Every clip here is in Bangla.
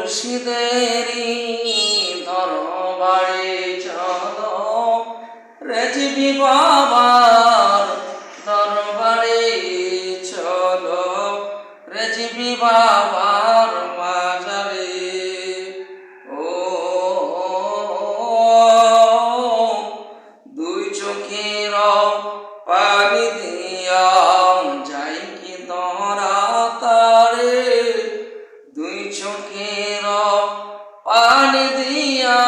মুর্শিদেরি দরবারে চলো, রেজবি বাবার দরবারে চলো, রেজবি বাবার মাজারে। ও দুই চোখের পানি দিয়া যাই কি ধরা তারে, দুই চোখের পানি দিয়া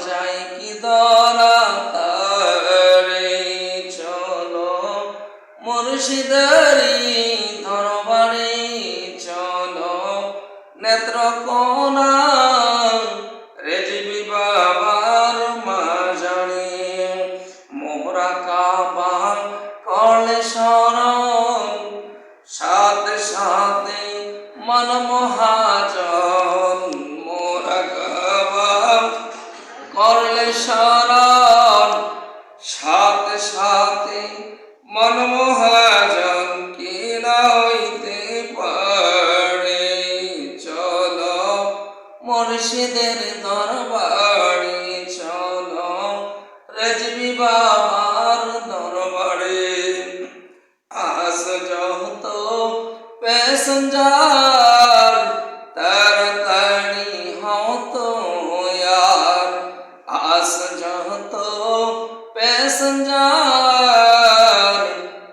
যাই কি ধরা তারে। চলো মুর্শিদেরি দরবারে চলো, নেত্রকোনা রেজবি বাবার মাজারে। মোরা কাবা করলে স্মরণ, সাথে সাথে মন মহাজন। মোরা কাবা করলে স্মরণ, সাথে সাথে মন মহাজন। কি না হইতে পারে, চলো মুর্শিদের দরবারে চলো, রেজবি বাবার দরবারে। আস যত প্যাসেঞ্জার তাড়াতাড়ি হতো यार, আস যত প্যাসেঞ্জার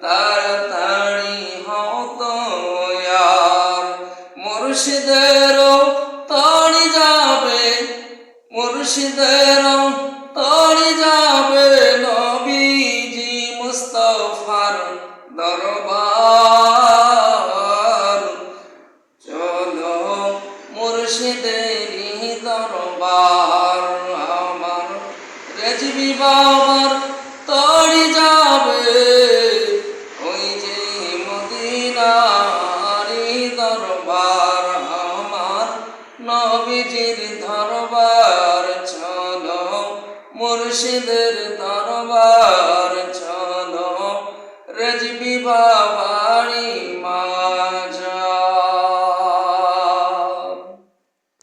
তাড়াতাড়ি হতো यार। মুর্শিদেরও তড়ি যাবে, মুর্শিদেরও তড়ি যাবে নবীজি মুস্তাফার দরবার। চলো মুর্শিদেরি দরবার, আমার রেজবি বাবার তড়ি যাবে, ওই যে মদিনারি দরবার, আমার নবীজির দরবার। চলো মুর্শিদের দরবার চলো, রেজবি বাবা